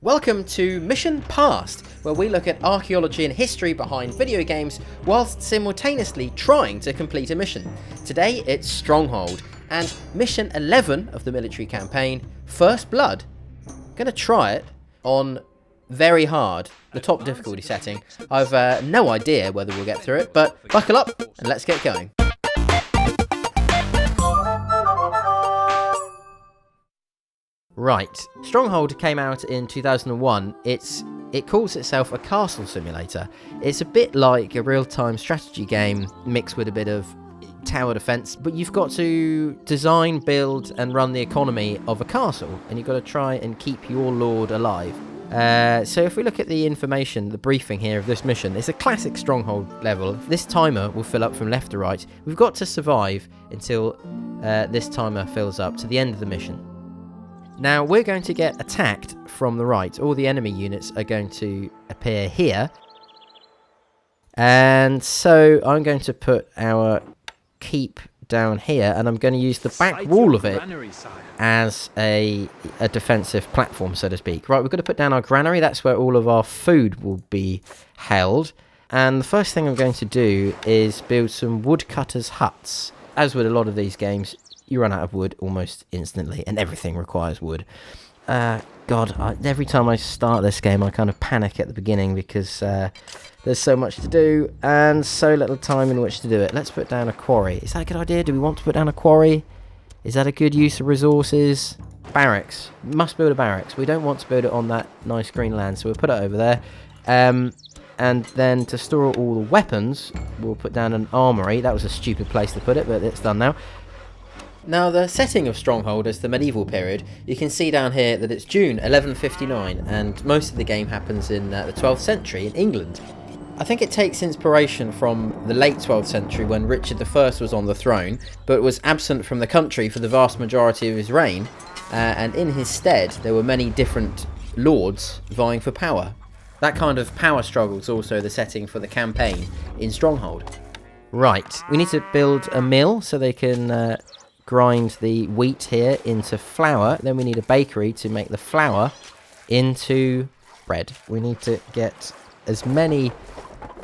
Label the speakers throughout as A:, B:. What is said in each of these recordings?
A: Welcome to Mission Past, where we look at archaeology and history behind video games whilst simultaneously trying to complete a mission. Today it's Stronghold, and Mission 11 of the military campaign, First Blood. I'm going to try it on very hard, the top difficulty setting. I've no idea whether we'll get through it, but buckle up and let's get going. Right, Stronghold came out in 2001. It calls itself a castle simulator. It's a bit like a real-time strategy game mixed with a bit of tower defense, but you've got to design, build and run the economy of a castle, and you've got to try and keep your lord alive. So if we look at the information, the briefing here of this mission, it's a classic Stronghold level. This timer will fill up from left to right. We've got to survive until this timer fills up to the end of the mission. Now, we're going to get attacked from the right. All the enemy units are going to appear here. And so I'm going to put our keep down here, and I'm going to use the back wall of it as a defensive platform, so to speak. Right, we've got to put down our granary. That's where all of our food will be held. And the first thing I'm going to do is build some woodcutters' huts. As with a lot of these games, you run out of wood almost instantly, and everything requires wood. Every time I start this game, I kind of panic at the beginning because there's so much to do and so little time in which to do it. Let's put down a quarry. Is that a good idea? Do we want to put down a quarry? Is that a good use of resources? Barracks. Must build a barracks. We don't want to build it on that nice green land, so we'll put it over there. And then to store all the weapons, we'll put down an armory. That was a stupid place to put it, but it's done now. Now, the setting of Stronghold is the medieval period. You can see down here that it's June 1159, and most of the game happens in the 12th century in England. I think it takes inspiration from the late 12th century when Richard I was on the throne, but was absent from the country for the vast majority of his reign, and in his stead there were many different lords vying for power. That kind of power struggle is also the setting for the campaign in Stronghold. Right, we need to build a mill so they can grind the wheat here into flour. Then we need a bakery to make the flour into bread. We need to get as many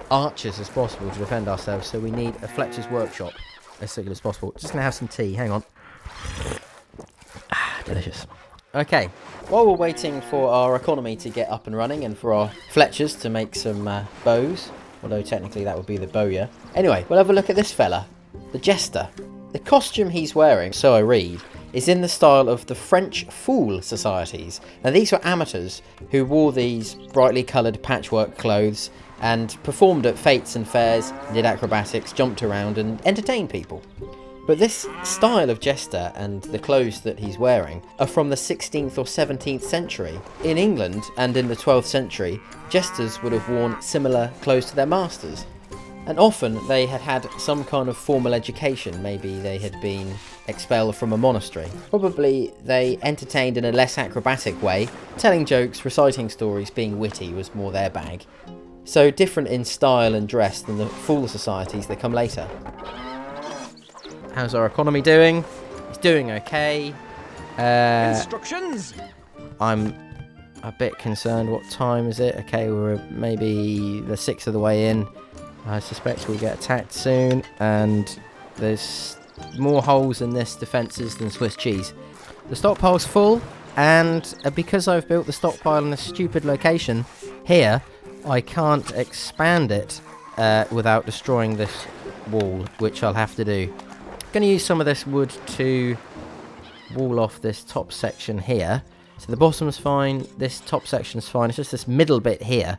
A: archers as possible to defend ourselves, so we need a Fletcher's workshop as soon as possible. Just gonna have some tea, hang on. Delicious. Okay, while we're waiting for our economy to get up and running and for our Fletchers to make some bows, although technically that would be the bowyer. Anyway, we'll have a look at this fella, the Jester. The costume he's wearing, so I read, is in the style of the French Fool societies. Now, these were amateurs who wore these brightly coloured patchwork clothes and performed at fetes and fairs, did acrobatics, jumped around and entertained people. But this style of Jester and the clothes that he's wearing are from the 16th or 17th century. In England and in the 12th century, Jesters would have worn similar clothes to their masters. And often they had had some kind of formal education. Maybe they had been expelled from a monastery. Probably they entertained in a less acrobatic way. Telling jokes, reciting stories, being witty was more their bag. So different in style and dress than the fool societies that come later. How's our economy doing? It's doing okay.
B: Instructions!
A: I'm a bit concerned. What time is it? Okay, we're maybe the 6th of the way in. I suspect we'll get attacked soon, and there's more holes in this defences than Swiss cheese. The stockpile's full, and because I've built the stockpile in a stupid location here, I can't expand it without destroying this wall, which I'll have to do. I'm going to use some of this wood to wall off this top section here. So the bottom's fine, this top section's fine, it's just this middle bit here.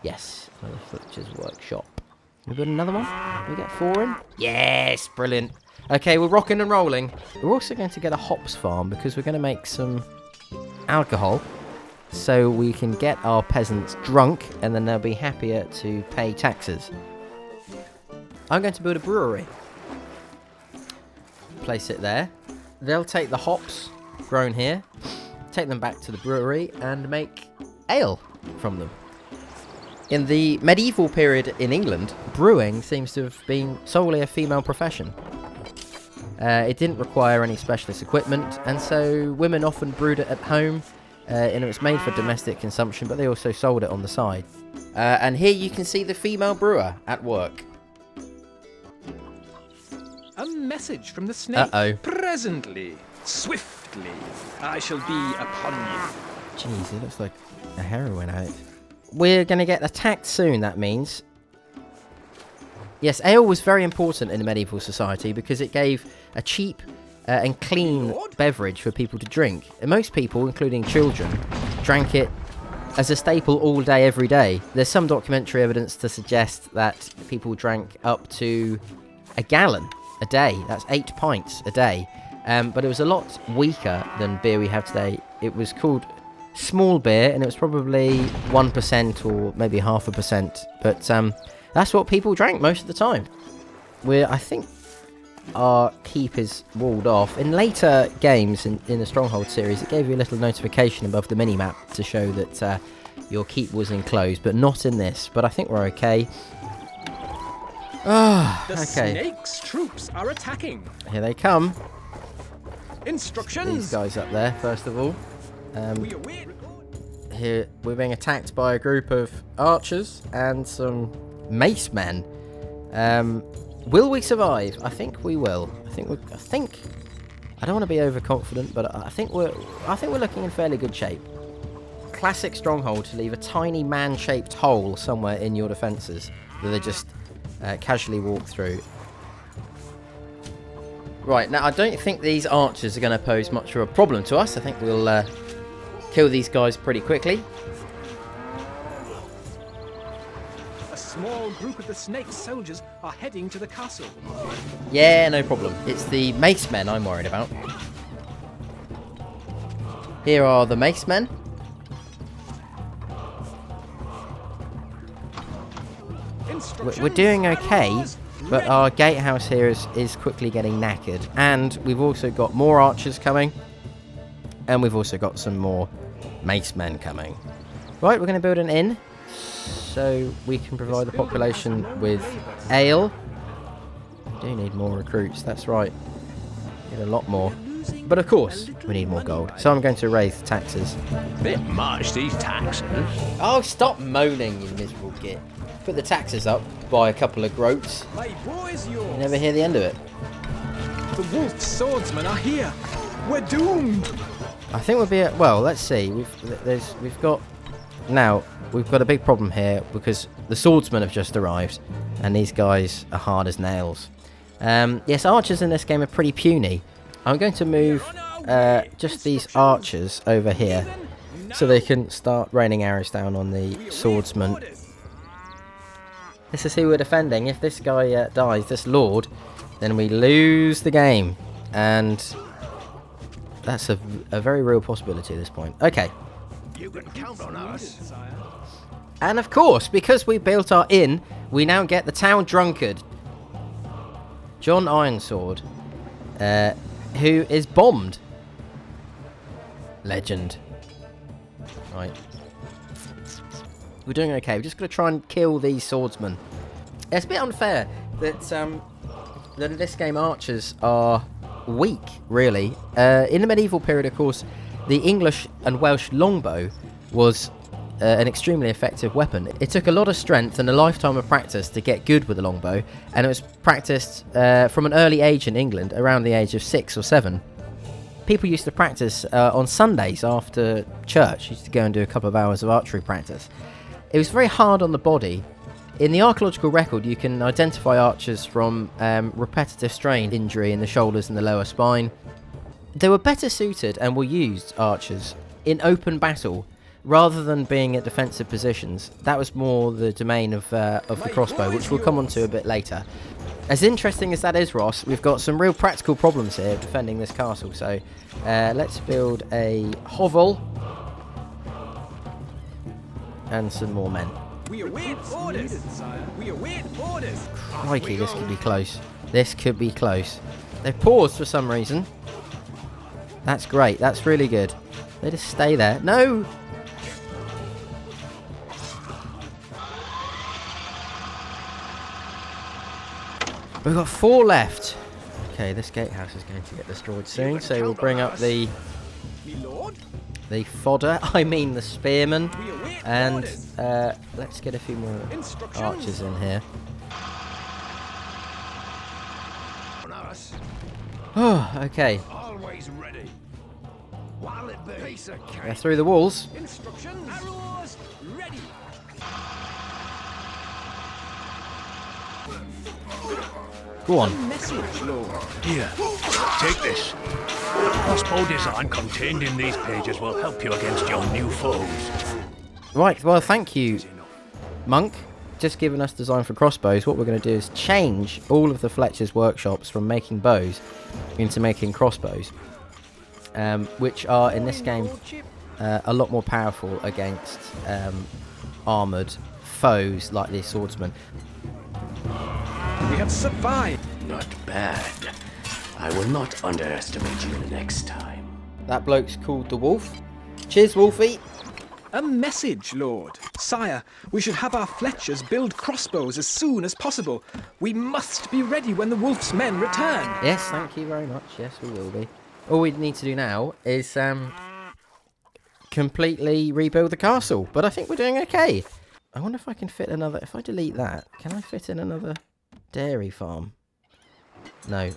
A: Yes, another Fletcher's workshop. We got another one? Can we get 4 in? Yes, brilliant. Okay, we're rocking and rolling. We're also going to get a hops farm because we're going to make some alcohol so we can get our peasants drunk and then they'll be happier to pay taxes. I'm going to build a brewery. Place it there. They'll take the hops grown here, take them back to the brewery and make ale from them. In the medieval period in England, brewing seems to have been solely a female profession. It didn't require any specialist equipment, and so women often brewed it at home, and it was made for domestic consumption, but they also sold it on the side. And here you can see the female brewer at work.
B: A message from the snake.
A: Uh-oh.
B: Presently, swiftly, I shall be upon you.
A: Jeez, it looks like a heroin addict. We're going to get attacked soon, that means. Yes, ale was very important in medieval society because it gave a cheap and clean beverage for people to drink. And most people, including children, drank it as a staple all day, every day. There's some documentary evidence to suggest that people drank up to a gallon a day. That's 8 pints a day. But it was a lot weaker than beer we have today. It was called small beer, and it was probably 1% or maybe 0.5%. But that's what people drank most of the time. I think our keep is walled off. In later games in the Stronghold series, it gave you a little notification above the minimap to show that your keep was enclosed, but not in this. But I think we're okay. Ah,
B: The
A: okay.
B: snake's troops are attacking.
A: Here they come.
B: Instructions.
A: These guys up there, first of all.
B: We await.
A: Here we're being attacked by a group of archers and some mace men. Will we survive? I think we will. I don't want to be overconfident, but I think we're looking in fairly good shape. Classic Stronghold to leave a tiny man-shaped hole somewhere in your defences that they just casually walk through. Right, now I don't think these archers are going to pose much of a problem to us. I think we'll kill these guys pretty quickly.
B: A small group of the snake's soldiers are heading to the castle.
A: Yeah, no problem. It's the mace men I'm worried about. Here are the mace men. We're doing okay, but our gatehouse here is quickly getting knackered. And we've also got more archers coming. And we've also got some more mace men coming. Right, we're going to build an inn, so we can provide the population with ale. We do need more recruits, that's right. Need a lot more. But of course, we need more gold. So I'm going to raise the taxes.
C: Bit much, these taxes.
A: Oh, stop moaning, you miserable git. Put the taxes up by a couple of groats.
B: My boys, yours.
A: You never hear the end of it.
B: The wolf swordsmen are here. We're doomed.
A: I think we'll be at, well, let's see. We've got a big problem here because the swordsmen have just arrived and these guys are hard as nails. Yes, archers in this game are pretty puny. I'm going to move just these archers over here so they can start raining arrows down on the swordsmen. This is who we're defending. If this guy dies, this lord, then we lose the game. And that's a very real possibility at this point. Okay.
C: You can count on us.
A: And of course, because we built our inn, we now get the town drunkard, John Ironsword, who is bombed. Legend. Right. We're doing okay. We're just going to try and kill these swordsmen. It's a bit unfair that in this game archers are weak, really. In the medieval period, of course, the English and Welsh longbow was an extremely effective weapon. It took a lot of strength and a lifetime of practice to get good with a longbow, and it was practiced from an early age in England, around the age of 6 or 7. People used to practice on Sundays after church. Used to go and do a couple of hours of archery practice. It was very hard on the body. In the archaeological record, you can identify archers from repetitive strain injury in the shoulders and the lower spine. They were better suited and were used, archers, in open battle rather than being at defensive positions. That was more the domain of the crossbow, which we'll come on to a bit later. As interesting as that is, Ross, we've got some real practical problems here defending this castle. So let's build a hovel and some more men.
B: We await orders, sire. We await orders.
A: Crikey, this could be close. This could be close. They've paused for some reason. That's great. That's really good. They just stay there. No! We've got 4 left. Okay, this gatehouse is going to get destroyed soon, so we'll bring up the fodder, I mean the spearmen, and let's get a few more archers in here. Oh, okay.
C: Always ready.
A: They're through the walls.
B: Instructions. Arrows ready.
A: Go on.
B: Message, Lord.
C: Here, take this. The crossbow design contained in these pages will help you against your new foes.
A: Right, well, thank you, Monk. Just giving us design for crossbows. What we're going to do is change all of the Fletcher's workshops from making bows into making crossbows, which are, in this game, a lot more powerful against armoured foes like these swordsmen.
B: We have survived.
C: Not bad. I will not underestimate you next time.
A: That bloke's called the Wolf. Cheers, Wolfie.
B: A message, Lord. Sire, we should have our Fletchers build crossbows as soon as possible. We must be ready when the Wolf's men return.
A: Yes, thank you very much. Yes, we will be. All we need to do now is completely rebuild the castle. But I think we're doing okay. I wonder if I can fit another... If I delete that, can I fit in another dairy farm? No.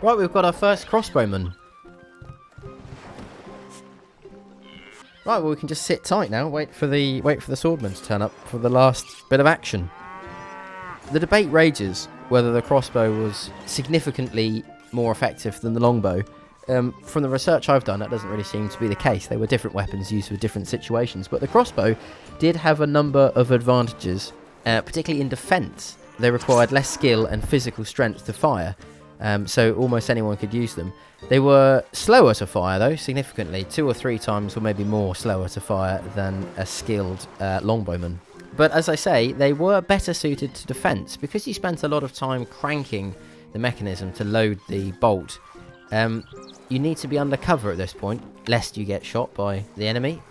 A: Right, we've got our first crossbowman. Right, well, we can just sit tight now. Wait for the swordmen to turn up for the last bit of action. The debate rages whether the crossbow was significantly more effective than the longbow. From the research I've done, that doesn't really seem to be the case. They were different weapons used for different situations, but the crossbow did have a number of advantages, particularly in defence. They required less skill and physical strength to fire, so almost anyone could use them. They were slower to fire, though, significantly, 2 or 3 times or maybe more slower to fire than a skilled longbowman. But as I say, they were better suited to defence, because you spent a lot of time cranking the mechanism to load the bolt. You need to be under cover at this point, lest you get shot by the enemy.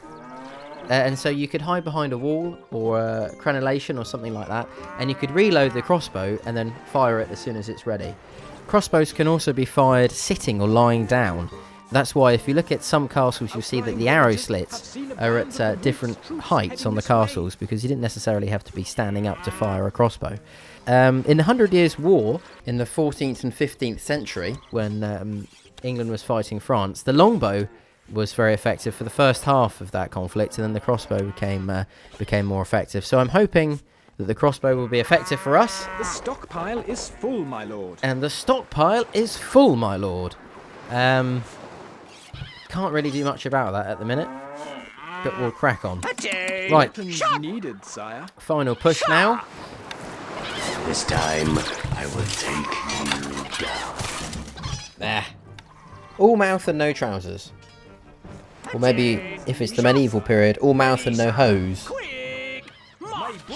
A: And so you could hide behind a wall or a crenellation or something like that, and you could reload the crossbow and then fire it as soon as it's ready. Crossbows can also be fired sitting or lying down. That's why if you look at some castles, you'll see that the arrow slits are at different heights on the castles, because you didn't necessarily have to be standing up to fire a crossbow. In the 100 Years' War, in the 14th and 15th century, when England was fighting France, the longbow was very effective for the first half of that conflict, and then the crossbow became more effective. So I'm hoping that the crossbow will be effective for us.
B: The stockpile is full, my lord.
A: And the stockpile is full, my lord. Can't really do much about that at the minute, but we'll crack on. Right,
B: Needed, sire.
A: final push now.
C: This time, I will take you down.
A: There. All mouth and no trousers. Or maybe, if it's the medieval period, all mouth and no hose.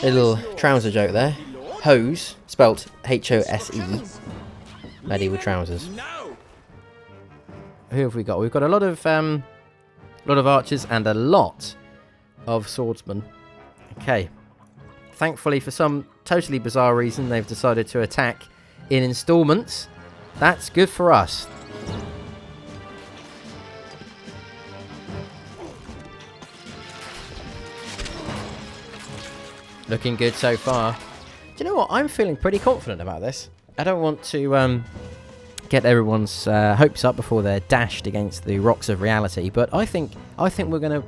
A: A little trouser joke there. Hose, spelt H-O-S-E. Medieval trousers. Who have we got? We've got a lot of archers and a lot of swordsmen. Okay. Thankfully, for some totally bizarre reason, they've decided to attack in installments. That's good for us. Looking good so far. Do you know what? I'm feeling pretty confident about this. I don't want to get everyone's hopes up before they're dashed against the rocks of reality, but I think we're gonna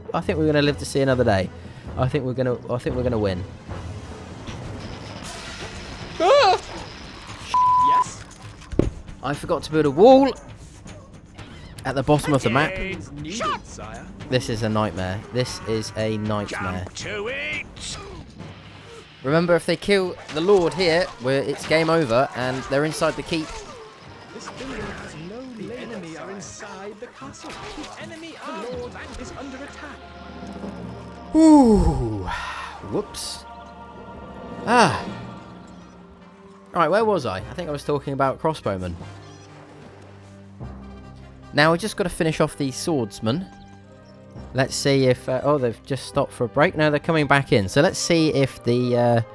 A: live to see another day. I think we're gonna win. Ah!
B: Yes?
A: I forgot to build a wall at the bottom of the map.
B: Needed, sire.
A: This is a nightmare. This is a nightmare.
C: Jump to it!
A: Remember, if they kill the Lord here, it's game over, and they're inside the keep.
B: This building has no the enemy are inside the castle. The enemy Lord is under attack.
A: Ooh. Whoops. Ah. Right, where was I? I think I was talking about crossbowmen. Now we just got to finish off these swordsmen. Let's see if... oh, they've just stopped for a break. No, they're coming back in. So let's see if the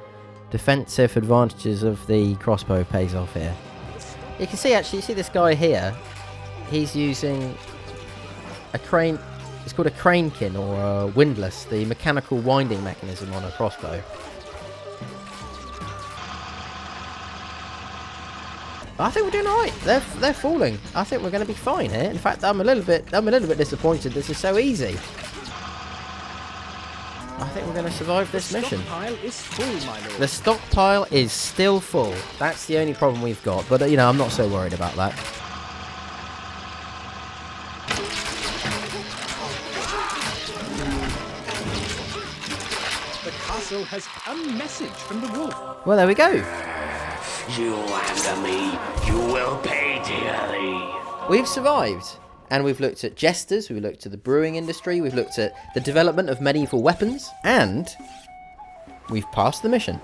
A: defensive advantages of the crossbow pays off here.
B: The
A: You can see, actually, you see this guy here. He's using a crane. It's called a cranekin or a windlass, the mechanical winding mechanism on a crossbow. I think we're doing alright. They're falling. I think we're going to be fine here. In fact, I'm a little bit disappointed. This is so easy. I think we're going to survive this mission.
B: The stockpile is full, my lord.
A: The stockpile is still full. That's the only problem we've got. But you know, I'm not so worried about that.
B: The castle has a message from the wolf.
A: Well, there we go.
C: You anger me, you will pay dearly.
A: We've survived. And we've looked at jesters, we've looked at the brewing industry, we've looked at the development of medieval weapons, and we've passed the mission.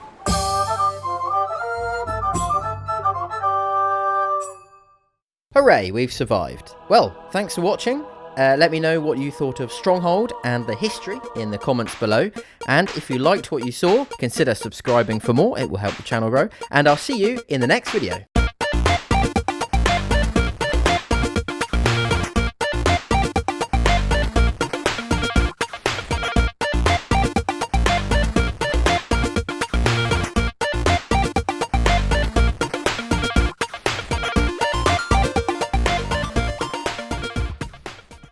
A: Hooray, we've survived. Well, thanks for watching. Let me know what you thought of Stronghold and the history in the comments below. And if you liked what you saw, consider subscribing for more. It will help the channel grow. And I'll see you in the next video.